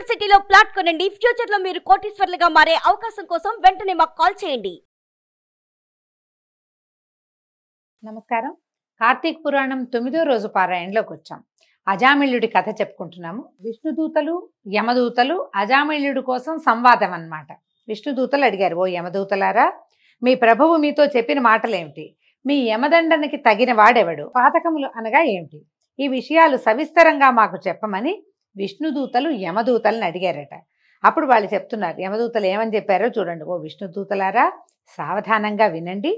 సిటీలో ప్లాట్ కొనండి. ఫ్యూచర్ లో మీరు కోటీశ్వర్లుగా మారే అవకాశం కోసం వెంటనే మాకు కాల్ చేయండి. నమస్కారం. కార్తీక పురాణం 9వ రోజు పారాయణలోకి వచ్చాం. అజామిళుడి కథ చెప్పుకుంటున్నాము. విష్ణుదూతలు యమదూతలు అజామిళుడి కోసం సంవాదం అన్నమాట. విష్ణుదూతలు అడిగారు, ఓ యమదూతలారా, మీ ప్రభువు మీతో చెప్పిన మాటలేమిటి? మీ యమదండనికి తగిన వాడెవడు? పాతకములు అనగా ఏమిటి? ఈ విషయాలు సవిస్తరంగా మాకు చెప్పమని విష్ణుదూతలు యమదూతలను అడిగారట. అప్పుడు వాళ్ళు చెప్తున్నారు, యమదూతలు ఏమని చెప్పారో చూడండి. ఓ విష్ణుదూతలారా, సావధానంగా వినండి.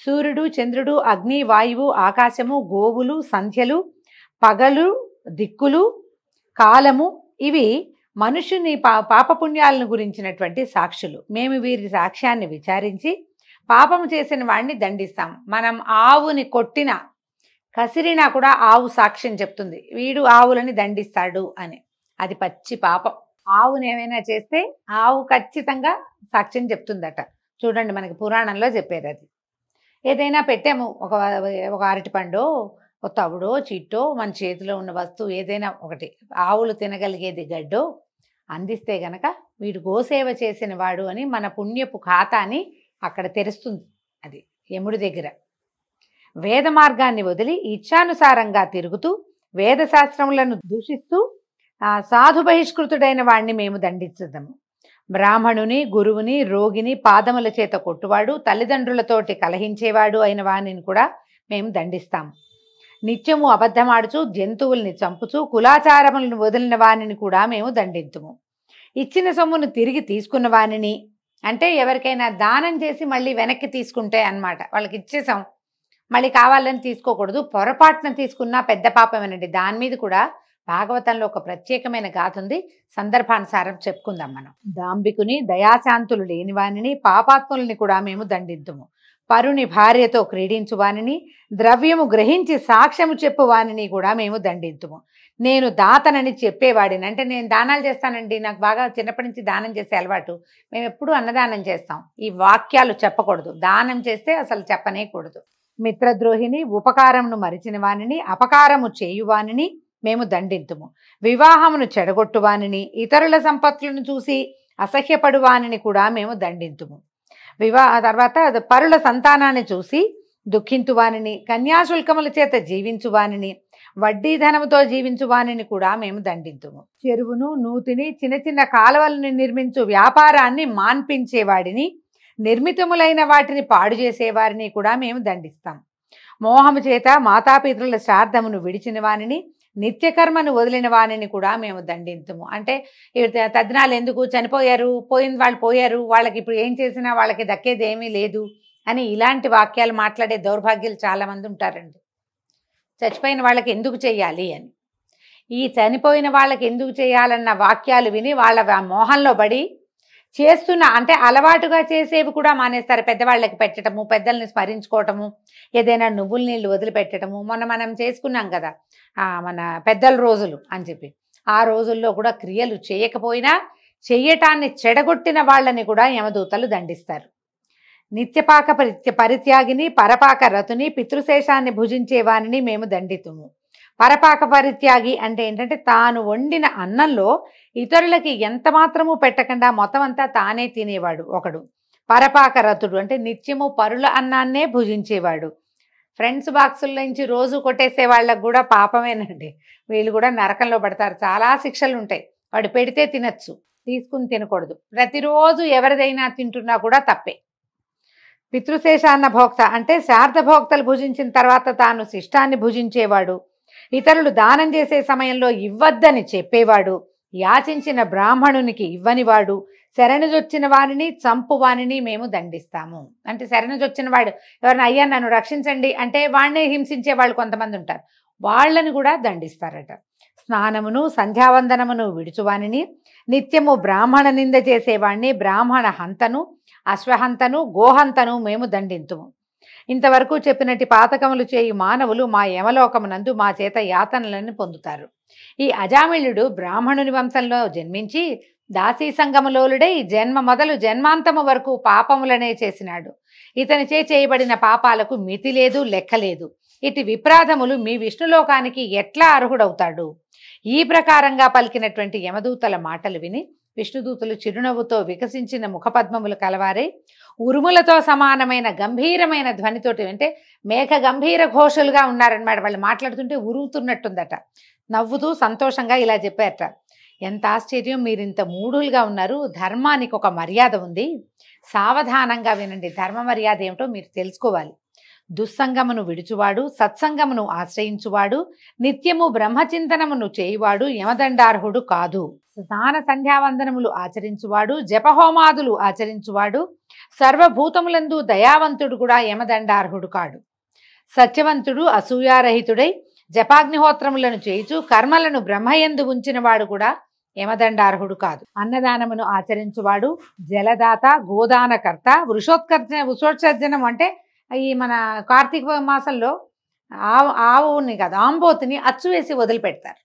సూర్యుడు, చంద్రుడు, అగ్ని, వాయువు, ఆకాశము, గోవులు, సంధ్యలు, పగలు, దిక్కులు, కాలము, ఇవి మనుషుని పాపపుణ్యాలను గురించినటువంటి సాక్షులు. మేము వీరి సాక్ష్యాన్ని విచారించి పాపము చేసిన వాడిని దండిస్తాం. మనం ఆవుని కొట్టినా కసిరినా కూడా ఆవు సాక్ష్యం చెప్తుంది, వీడు ఆవులని దండిస్తాడు అని. అది పచ్చి పాపం. ఆవుని ఏమైనా చేస్తే ఆవు ఖచ్చితంగా సాక్ష్యం చెప్తుందట. చూడండి, మనకి పురాణంలో చెప్పారు. అది ఏదైనా పెట్టాము, ఒక అరటిపండో, ఒక తవుడో, చిట్టో, మన చేతిలో ఉన్న వస్తువు ఏదైనా ఒకటి ఆవులు తినగలిగేది గడ్డో అందిస్తే గనక వీడు గోసేవ చేసిన వాడు అని మన పుణ్యపు ఖాతాని అక్కడ తెరుస్తుంది. అది యముడి దగ్గర. వేద మార్గాన్ని వదిలి ఇచ్ఛానుసారంగా తిరుగుతూ వేదశాస్త్రములను దూషిస్తూ సాధు బహిష్కృతుడైన వాడిని మేము దండించదము. బ్రాహ్మణుని, గురువుని, రోగిని పాదముల చేత కొట్టువాడు, తల్లిదండ్రులతోటి కలహించేవాడు అయిన వాడిని కూడా మేము దండిస్తాము. నిత్యము అబద్ధమాడుచు జంతువుల్ని చంపుచు కులాచారములను వదిలిన వానిని కూడా మేము దండింతుము. ఇచ్చిన సొమ్మును తిరిగి తీసుకున్న వానిని, అంటే ఎవరికైనా దానం చేసి మళ్ళీ వెనక్కి తీసుకుంటే అన్నమాట, వాళ్ళకి ఇచ్చేసాం మళ్ళీ కావాలని తీసుకోకూడదు, పొరపాటున తీసుకున్నా పెద్ద పాపమేనండి. దాని మీద కూడా భాగవతంలో ఒక ప్రత్యేకమైన గాథ ఉంది, సందర్భానుసారం చెప్పుకుందాం మనం. దాంబికుని, దయాశాంతులు లేని వానిని, పాపాత్ములని కూడా మేము దండింతుము. పరుని భార్యతో క్రీడించు వానిని, ద్రవ్యము గ్రహించి సాక్ష్యము చెప్పు వానిని కూడా మేము దండింతుము. నేను దాతనని చెప్పేవాడిని, అంటే నేను దానాలు చేస్తానండి, నాకు బాగా చిన్నప్పటి నుంచి దానం చేసే అలవాటు, మేము ఎప్పుడూ అన్నదానం చేస్తాం, ఈ వాక్యాలు చెప్పకూడదు. దానం చేస్తే అసలు చెప్పనేకూడదు. మిత్రద్రోహిని, ఉపకారమును మరిచిన వానిని, అపకారము చేయువానిని మేము దండింతుము. వివాహమును చెడగొట్టువానిని, ఇతరుల సంపత్తులను చూసి అసహ్యపడువానిని కూడా మేము దండింతుము. తర్వాత పరుల సంతానాన్ని చూసి దుఃఖించువానిని, కన్యాశుల్కముల చేత జీవించువానిని, వడ్డీ ధనముతో జీవించువానిని కూడా మేము దండింతుము. చెరువును, నూతిని, చిన్న చిన్న కాలువలను నిర్మించు వ్యాపారాన్ని మాన్పించేవాడిని, నిర్మితములైన వాటిని పాడు చేసేవారిని కూడా మేము దండిస్తాం. మోహము చేత మాతాపితరుల శ్రాద్ధమును విడిచిన వానిని, నిత్యకర్మను వదిలిన వానిని కూడా మేము దండింతుము. అంటే తద్దినాలు ఎందుకు, చనిపోయారు, పోయిన వాళ్ళు పోయారు, వాళ్ళకి ఇప్పుడు ఏం చేసినా వాళ్ళకి దక్కేది ఏమీ లేదు అని ఇలాంటి వాక్యాలు మాట్లాడే దౌర్భాగ్యులు చాలామంది ఉంటారండి. చచ్చిపోయిన వాళ్ళకి ఎందుకు చేయాలి అని, ఈ చనిపోయిన వాళ్ళకి ఎందుకు చేయాలన్న వాక్యాలు విని వాళ్ళ మోహంలో పడి చేస్తున్న, అంటే అలవాటుగా చేసేవి కూడా మానేస్తారు. పెద్దవాళ్ళకి పెట్టడము, పెద్దల్ని స్మరించుకోవటము, ఏదైనా నువ్వుల నీళ్ళు వదిలిపెట్టడము. మనం చేసుకున్నాం కదా మన పెద్దల రోజులు అని చెప్పి, ఆ రోజుల్లో కూడా క్రియలు చేయకపోయినా చెయ్యటాన్ని చెడగొట్టిన వాళ్ళని కూడా యమదూతలు దండిస్తారు. నిత్యపాక పరిత్యాగిని, పరపాక రతుని, పితృశేషాన్ని భుజించే వానిని మేము దండితుము. పరపాక పరిత్యాగి అంటే ఏంటంటే తాను వండిన అన్నంలో ఇతరులకి ఎంత మాత్రము పెట్టకుండా మొత్తం అంతా తానే తినేవాడు ఒకడు. పరపాక రతుడు అంటే నిత్యము పరుల అన్నాన్నే భుజించేవాడు. ఫ్రెండ్స్ బాక్సుల నుంచి రోజు కొట్టేసే వాళ్ళకు కూడా పాపమేనండి, వీళ్ళు కూడా నరకంలో పడతారు. చాలా శిక్షలు ఉంటాయి. వాడు పెడితే తినచ్చు, తీసుకుని తినకూడదు. ప్రతిరోజు ఎవరిదైనా తింటున్నా కూడా తప్పే. పితృశేషాన్న భోక్త అంటే శార్ధ భోక్తలు భుజించిన తర్వాత తాను శిష్టాన్ని భుజించేవాడు. ఇతరులు దానం చేసే సమయంలో ఇవ్వద్దని చెప్పేవాడు. యాచించిన బ్రాహ్మణునికి ఇవ్వనివాడు. శరణుజొచ్చిన వారిని చంపు వానిని మేము దండిస్తాము. అంటే శరణుజొచ్చిన వాడు ఎవరైనా, అయ్యా నన్ను రక్షించండి అంటే వాడినే హింసించే వాళ్ళు కొంతమంది ఉంటారు, వాళ్ళని కూడా దండిస్తారట. స్నానమును, సంధ్యావందనమును విడుచువానిని, నిత్యము బ్రాహ్మణ నింద చేసేవాడిని, బ్రాహ్మణ హంతను, అశ్వహంతను, గోహంతను మేము దండింతుము. ఇంతవరకు చెప్పినట్టు పాతకములు చేయు మానవులు మా యమలోకమునందు మా చేత యాతనలను పొందుతారు. ఈ అజామిళుడు బ్రాహ్మణుని వంశంలో జన్మించి దాసీ సంగమలోలుడై జన్మ మొదలు జన్మాంతము వరకు పాపములనే చేసినాడు. ఇతనిచే చేయబడిన పాపాలకు మితి లేదు, లెక్కలేదు. ఇటు విప్రాధములు మీ విష్ణులోకానికి ఎట్లా అర్హుడవుతాడు? ఈ ప్రకారంగా పలికినటువంటి యమదూతల మాటలు విని విష్ణుదూతలు చిరునవ్వుతో వికసించిన ముఖపద్మములు కలవారై ఉరుములతో సమానమైన గంభీరమైన ధ్వనితోటి, అంటే మేఘ గంభీర ఘోషలుగా ఉన్నారనమాట. వాళ్ళు మాట్లాడుతుంటే ఉరుగుతున్నట్టుందట. నవ్వుతూ సంతోషంగా ఇలా చెప్పారట, ఎంత ఆశ్చర్యం, మీరు ఇంత మూఢులుగా ఉన్నారు, ధర్మానికి ఒక మర్యాద ఉంది, సావధానంగా వినండి, ధర్మ మర్యాద ఏమిటో మీరు తెలుసుకోవాలి. దుస్సంగమును విడుచువాడు, సత్సంగమును ఆశ్రయించువాడు, నిత్యము బ్రహ్మచింతనమును చేయువాడు యమదండార్హుడు కాదు. స్నాన సంధ్యావందనములు ఆచరించువాడు, జపహోమాదులు ఆచరించువాడు, సర్వభూతములందు దయావంతుడు కూడా యమదండార్హుడు కాడు. సత్యవంతుడు అసూయారహితుడై జపాగ్నిహోత్రములను చేయుచు కర్మలను బ్రహ్మయందు ఉంచినవాడు కూడా యమదండార్హుడు కాదు. అన్నదానమును ఆచరించువాడు, జలదాత, గోదానకర్త, వృషోత్సర్జనం అంటే ఈ మన కార్తీక మాసంలో ఆవుని కాదు ఆంబోతుని అచ్చు వేసి వదిలిపెడతారు.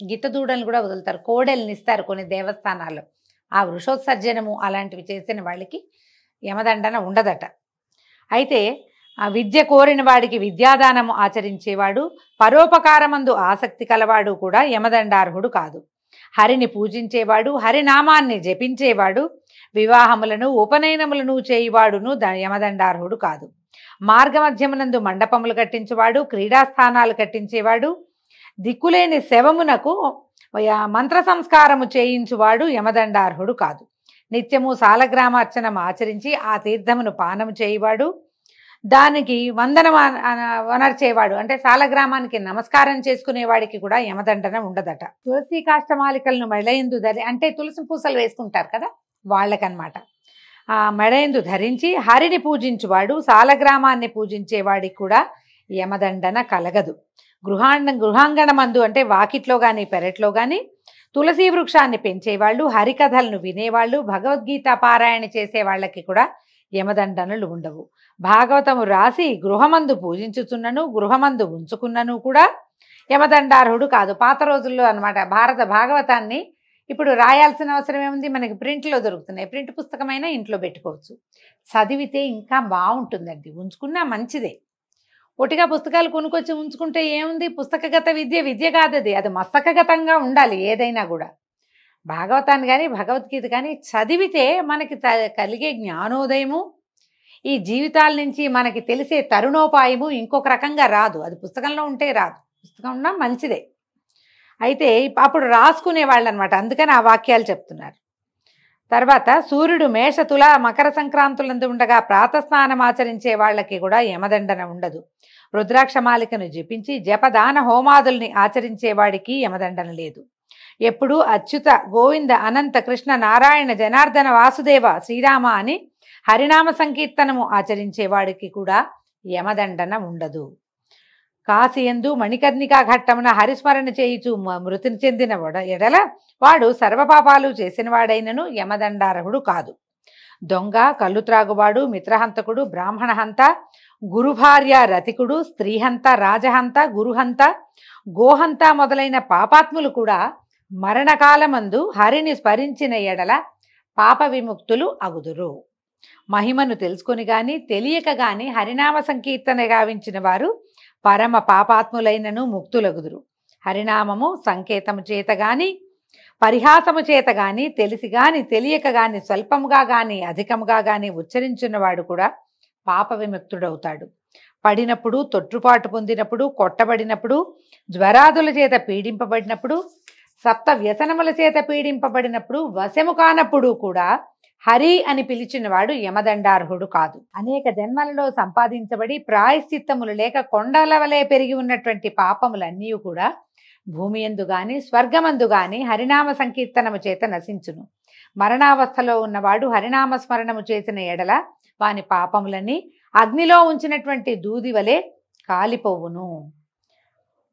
గిట్టదూడలను కూడా వదులుతారు, కోడెల్ని ఇస్తారు కొన్ని దేవస్థానాల్లో. ఆ వృషోత్సర్జనము అలాంటివి చేసిన వాళ్ళకి యమదండన ఉండదట. అయితే ఆ విద్య కోరిన వాడికి విద్యాదానము ఆచరించేవాడు, పరోపకారమందు ఆసక్తి కలవాడు కూడా యమదండార్హుడు కాదు. హరిని పూజించేవాడు, హరినామాన్ని జపించేవాడు, వివాహములను ఉపనయనములను చేయువాడును యమదండార్హుడు కాదు. మార్గమధ్యమునందు మండపములు కట్టించేవాడు, క్రీడాస్థానాలు కట్టించేవాడు, దిక్కులేని శవమునకు మంత్ర సంస్కారము చేయించువాడు యమదండార్హుడు కాదు. నిత్యము సాలగ్రామార్చనం ఆచరించి ఆ తీర్థమును పానము చేయువాడు, దానికి వందనం వనర్చేవాడు, అంటే సాలగ్రామానికి నమస్కారం చేసుకునేవాడికి కూడా యమదండన ఉండదట. తులసి కాష్టమాలికలను మెడయందు అంటే తులసి పూసలు వేసుకుంటారు కదా వాళ్ళకనమాట. ఆ మెడయందు ధరించి హరిని పూజించువాడు, సాలగ్రామాన్ని పూజించేవాడికి కూడా యమదండన కలగదు. గృహాంగణమందు అంటే వాకిట్లో కానీ పెరట్లో కానీ తులసి వృక్షాన్ని పెంచేవాళ్ళు, హరికథలను వినేవాళ్ళు, భగవద్గీత పారాయణ చేసే వాళ్ళకి కూడా యమదండనలు ఉండవు. భాగవతము రాసి గృహమందు పూజించుచున్నను, గృహమందు ఉంచుకున్నను కూడా యమదండార్హుడు కాదు. పాత రోజుల్లో అనమాట భారత భాగవతాన్ని ఇప్పుడు రాయాల్సిన అవసరం ఏముంది, మనకి ప్రింట్లో దొరుకుతున్నాయి. ప్రింట్ పుస్తకమైనా ఇంట్లో పెట్టుకోవచ్చు, చదివితే ఇంకా బాగుంటుందండి, ఉంచుకున్నా మంచిదే. ఒటిగా పుస్తకాలు కొనుక్కొచ్చి ఉంచుకుంటే ఏముంది, పుస్తకగత విద్య కాదది, అది మస్తకగతంగా ఉండాలి ఏదైనా కూడా. భాగవతాన్ని కానీ భగవద్గీత కానీ చదివితే మనకి కలిగే జ్ఞానోదయము, ఈ జీవితాల నుంచి మనకి తెలిసే తరుణోపాయము ఇంకొక రకంగా రాదు, అది పుస్తకంలో ఉంటే రాదు, పుస్తకం ఉన్నా మంచిదే. అయితే అప్పుడు రాసుకునే వాళ్ళు అనమాట, అందుకని ఆ వాక్యాలు చెప్తున్నారు. తర్వాత సూర్యుడు మేష తుల మకర సంక్రాంతులందు ఉండగా ప్రాతస్నానం ఆచరించే వాళ్ళకి కూడా యమదండన ఉండదు. రుద్రాక్షమాలికను జపించి జపదాన హోమాదుల్ని ఆచరించేవాడికి యమదండన లేదు. ఎప్పుడు అచ్యుత గోవింద అనంత కృష్ణ నారాయణ జనార్దన వాసుదేవ శ్రీరామ అని హరినామ సంకీర్తనము ఆచరించేవాడికి కూడా యమదండన ఉండదు. కాశియందు మణికర్ణికా ఘట్టమున హరిస్మరణ చేయుచు మృతిని చెందిన ఎడల వాడు సర్వపాపాలు చేసిన వాడైనను యమదండార్హుడు కాదు. దొంగ, కళ్ళు త్రాగువాడు, మిత్రహంతకుడు, బ్రాహ్మణహంత, గురుభార్య రతికుడు, స్త్రీహంత, రాజహంత, గురుహంత, గోహంత మొదలైన పాపాత్ములు కూడా మరణకాలమందు హరిని స్మరించిన ఎడల పాప విముక్తులు అగుదురు. మహిమను తెలుసుకొని గాని తెలియక గాని హరినామ సంకీర్తన గావించిన వారు పరమ పాపాత్ములైనను ముక్తులగుదురు. హరినామము సంకేతము చేత గాని పరిహాసము చేత గాని తెలిసి గాని తెలియక గాని స్వల్పముగా గాని అధికముగా గాని ఉచ్చరించున్నవాడు కూడా పాప విముక్తుడవుతాడు. పడినప్పుడు, తొట్టుపాటు పొందినప్పుడు, కొట్టబడినప్పుడు, జ్వరాదుల చేత పీడింపబడినప్పుడు, సప్త వ్యసనముల చేత పీడింపబడినప్పుడు, వశము కానప్పుడు కూడా హరి అని పిలిచినవాడు యమదండార్హుడు కాదు. అనేక జన్మలలో సంపాదించబడి ప్రాయశ్చిత్తములు లేక కొండల వలె పెరిగి ఉన్నటువంటి పాపములన్నీ కూడా భూమి యందు గాని స్వర్గమందు గాని హరినామ సంకీర్తనము చేత నశించును. మరణావస్థలో ఉన్నవాడు హరినామ స్మరణము చేసిన ఎడల వాని పాపములన్నీ అగ్నిలో ఉంచినటువంటి దూది వలె కాలిపోవును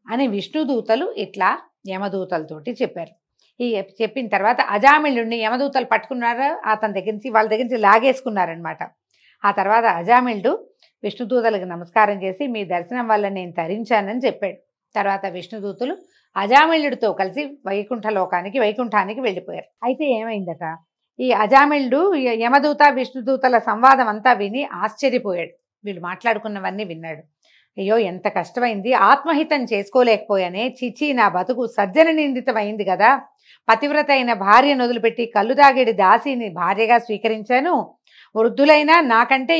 అని విష్ణుదూతలు ఇట్లా యమదూతలతోటి చెప్పారు. ఈ చెప్పిన తర్వాత అజామిళుడిని యమదూతలు పట్టుకున్నారు, అతని దగ్గర నుంచి వాళ్ళ దగ్గర నుంచి లాగేసుకున్నారనమాట. ఆ తర్వాత అజామిళుడు విష్ణుదూతలకు నమస్కారం చేసి మీ దర్శనం వల్ల నేను తరించానని చెప్పాడు. తర్వాత విష్ణుదూతలు అజామిళుడితో కలిసి వైకుంఠానికి వెళ్ళిపోయారు. అయితే ఏమైందట, ఈ అజామిళుడు యమదూత విష్ణుదూతల సంవాదం అంతా విని ఆశ్చర్యపోయాడు. వీళ్ళు మాట్లాడుకున్నవన్నీ విన్నాడు. అయ్యో ఎంత కష్టమైంది, ఆత్మహితం చేసుకోలేకపోయానే, చిచి నా బతుకు సజ్జన నిందితమైంది కదా, పతివ్రత అయిన భార్యను వదిలిపెట్టి కళ్ళు తాగేడి దాసిని భార్యగా స్వీకరించాను. వృద్ధులైనా నాకంటే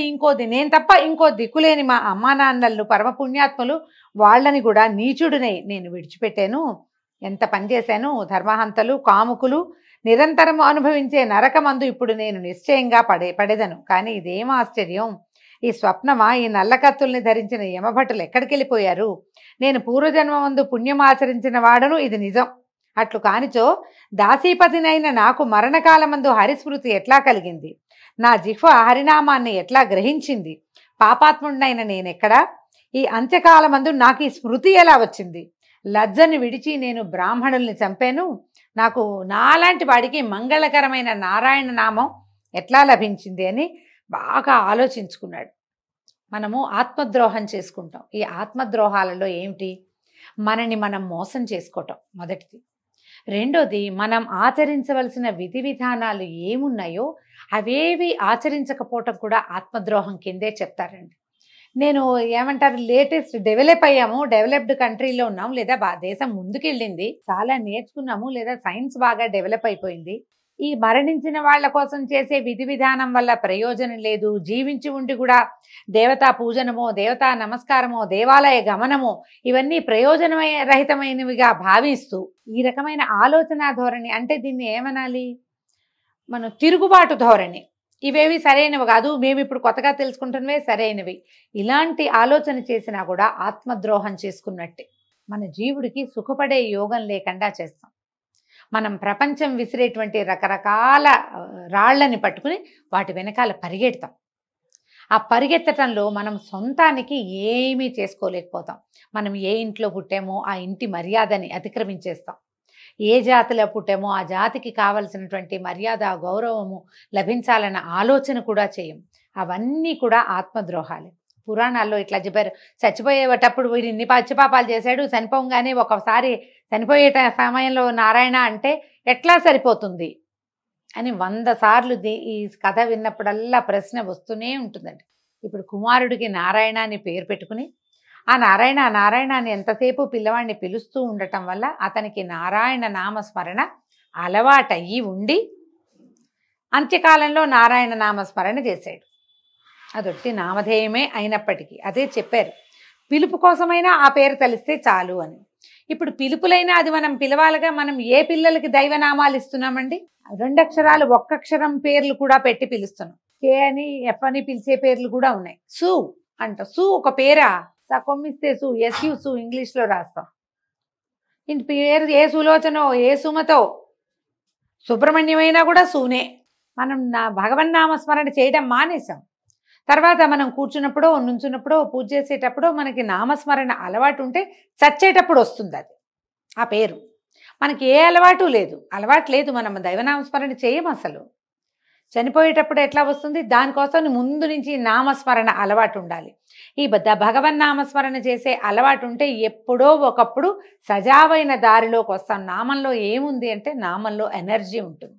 నేను తప్ప ఇంకో దిక్కులేని మా అమ్మా నాన్నలు పరమపుణ్యాత్ములు, వాళ్ళని కూడా నీచుడినై నేను విడిచిపెట్టాను. ఎంత పనిచేశాను. ధర్మహంతలు, కాముకులు నిరంతరము అనుభవించే నరకమందు ఇప్పుడు నేను నిశ్చయంగా పడేదను. కానీ ఇదేం ఆశ్చర్యం, ఈ స్వప్నమా, ఈ నల్లకత్తుల్ని ధరించిన యమభటులు ఎక్కడికి వెళ్ళిపోయారు? నేను పూర్వజన్మమందు పుణ్యం ఆచరించిన వాడను, ఇది నిజం. అట్లు కానిచో దాసీపతినైన నాకు మరణకాలమందు హరిస్మృతి ఎట్లా కలిగింది? నా జిహ్వ హరినామాన్ని ఎట్లా గ్రహించింది? పాపాత్ముడినైన నేనెక్కడా? ఈ అంత్యకాలమందు నాకు ఈ స్మృతి ఎలా వచ్చింది? లజ్జని విడిచి నేను బ్రాహ్మణుల్ని చంపాను. నాకు నాలాంటి వాడికి మంగళకరమైన నారాయణ నామం ఎట్లా లభించింది అని బాగా ఆలోచించుకున్నాడు. మనము ఆత్మద్రోహం చేసుకుంటాం. ఈ ఆత్మద్రోహాలలో ఏమిటి? మనని మనం మోసం చేసుకోవటం మొదటిది. రెండోది, మనం ఆచరించవలసిన విధి విధానాలు ఏమున్నాయో అవేవి ఆచరించకపోవటం కూడా ఆత్మద్రోహం కిందే చెప్తారండి. నేను ఏమంటారు, లేటెస్ట్ డెవలప్ అయ్యాము, డెవలప్డ్ కంట్రీలో ఉన్నాము, లేదా దేశం ముందుకెళ్ళింది, చాలా నేర్చుకున్నాము, లేదా సైన్స్ బాగా డెవలప్ అయిపోయింది, ఈ మరణించిన వాళ్ళ కోసం చేసే విధి విధానం వల్ల ప్రయోజనం లేదు, జీవించి ఉండి కూడా దేవతా పూజనమో, దేవతా నమస్కారమో, దేవాలయ గమనమో ఇవన్నీ ప్రయోజనరహితమైనవిగా భావిస్తూ ఈ రకమైన ఆలోచన ధోరణి, అంటే దీన్ని ఏమనాలి, మనం తిరుగుబాటు ధోరణి, ఇవేవి సరైనవి కాదు, మేము ఇప్పుడు కొత్తగా తెలుసుకుంటున్నవే సరైనవి, ఇలాంటి ఆలోచన చేసినా కూడా ఆత్మద్రోహం చేసుకున్నట్టే. మన జీవుడికి సుఖపడే యోగం లేకుండా చేస్తాం. మనం ప్రపంచం విసిరేటువంటి రకరకాల రాళ్లని పట్టుకుని వాటి వెనకాల పరిగెడతాం. ఆ పరిగెత్తటంలో మనం సొంతానికి ఏమీ చేసుకోలేకపోతాం. మనం ఏ ఇంట్లో పుట్టామో ఆ ఇంటి మర్యాదని అతిక్రమించేస్తాం. ఏ జాతిలో పుట్టామో ఆ జాతికి కావలసినటువంటి మర్యాద, గౌరవము లభించాలన్న ఆలోచన కూడా చేయం. అవన్నీ కూడా ఆత్మద్రోహాలే. పురాణాల్లో ఇట్లా చెప్పారు, చచ్చిపోయేటప్పుడు వీడు ఇన్ని పచ్చిపాపాలు చేశాడు, చనిపోగానే ఒకసారి చనిపోయే సమయంలో నారాయణ అంటే ఎట్లా సరిపోతుంది అని 100 సార్లు ఈ కథ విన్నప్పుడల్లా ప్రశ్న వస్తూనే ఉంటుందండి. ఇప్పుడు కుమారుడికి నారాయణ అని పేరు పెట్టుకుని ఆ నారాయణ అని ఎంతసేపు పిల్లవాడిని పిలుస్తూ ఉండటం వల్ల అతనికి నారాయణ నామస్మరణ అలవాటయ్యి ఉండి అంత్యకాలంలో నారాయణ నామస్మరణ చేశాడు. అదొట్టి నామధేయమే అయినప్పటికీ అదే చెప్పారు, పిలుపు కోసమైనా ఆ పేరు తెలిస్తే చాలు అని. ఇప్పుడు పిలుపులైనా అది మనం పిలవాలిగా. మనం ఏ పిల్లలకి దైవనామాలు ఇస్తున్నామండి? 2 అక్షరాలు 1 అక్షరం పేర్లు కూడా పెట్టి పిలుస్తున్నాం. కే అని, ఎఫ్ అని పిలిచే పేర్లు కూడా ఉన్నాయి. సు అంట, సు ఒక పేరా? కొమ్మిస్తే సు, ఎస్యు సు ఇంగ్లీష్లో రాస్తాం. ఇంటి పేరు ఏ సులోచనో, ఏ సుమతో, సుబ్రహ్మణ్యమైనా కూడా సూనే. మనం భగవన్నామస్మరణ చేయడం మానేసాం. తర్వాత మనం కూర్చున్నప్పుడో, నుంచున్నప్పుడో, పూజ చేసేటప్పుడో మనకి నామస్మరణ అలవాటు ఉంటే చచ్చేటప్పుడు వస్తుంది అది ఆ పేరు. మనకి ఏ అలవాటు లేదు, మనం దైవనామస్మరణ చేయం అసలు. చనిపోయేటప్పుడు ఎట్లా వస్తుంది? దానికోసం ముందు నుంచి నామస్మరణ అలవాటు ఉండాలి. ఈ భగవన్నామస్మరణ చేసే అలవాటు ఉంటే ఎప్పుడో ఒకప్పుడు సజావైన దారిలోకి వస్తాం. నామంలో ఏముంది అంటే నామంలో ఎనర్జీ ఉంటుంది.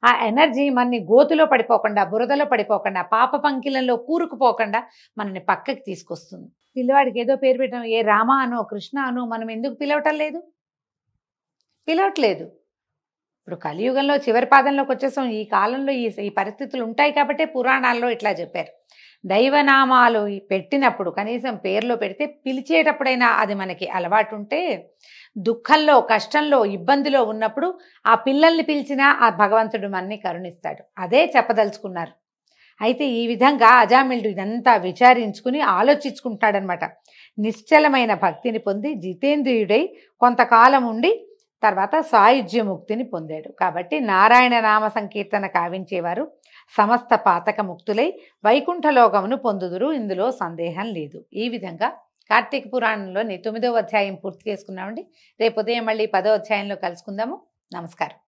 ఆ ఎనర్జీ మనని గోతులో పడిపోకుండా, బురదలో పడిపోకుండా, పాప పంకిలంలో కూరుకుపోకుండా మనని పక్కకి తీసుకొస్తుంది. పిల్లవాడికి ఏదో పేరు పెట్టడం, ఏ రామ అనో కృష్ణ అనో మనం ఎందుకు పిలవట్లేదు. ఇప్పుడు కలియుగంలో చివరి పాదంలోకి వచ్చేసాం. ఈ కాలంలో ఈ పరిస్థితులు ఉంటాయి కాబట్టి పురాణాల్లో ఇట్లా చెప్పారు. దైవనామాలు పెట్టినప్పుడు కనీసం పేర్లో పెడితే పిలిచేటప్పుడైనా అది మనకి అలవాటు ఉంటే, దుఃఖంలో, కష్టంలో, ఇబ్బందిలో ఉన్నప్పుడు ఆ పిల్లల్ని పిలిచినా ఆ భగవంతుడు మనని కరుణిస్తాడు. అదే చెప్పదలుచుకున్నారు. అయితే ఈ విధంగా అజామిళుడు ఇదంతా విచారించుకుని ఆలోచించుకుంటాడనమాట. నిశ్చలమైన భక్తిని పొంది జితేంద్రియుడై కొంతకాలం ఉండి తర్వాత సాయుజ్య ముక్తిని పొందాడు. కాబట్టి నారాయణ నామ సంకీర్తన కావించేవారు సమస్త పాతక ముక్తులై వైకుంఠలోకమును పొందుదురు, ఇందులో సందేహం లేదు. ఈ విధంగా కార్తీక పురాణంలోని 9వ అధ్యాయం పూర్తి చేసుకున్నామండి. రేపు ఉదయం మళ్ళీ 10వ అధ్యాయంలో కలుసుకుందాము. నమస్కారం.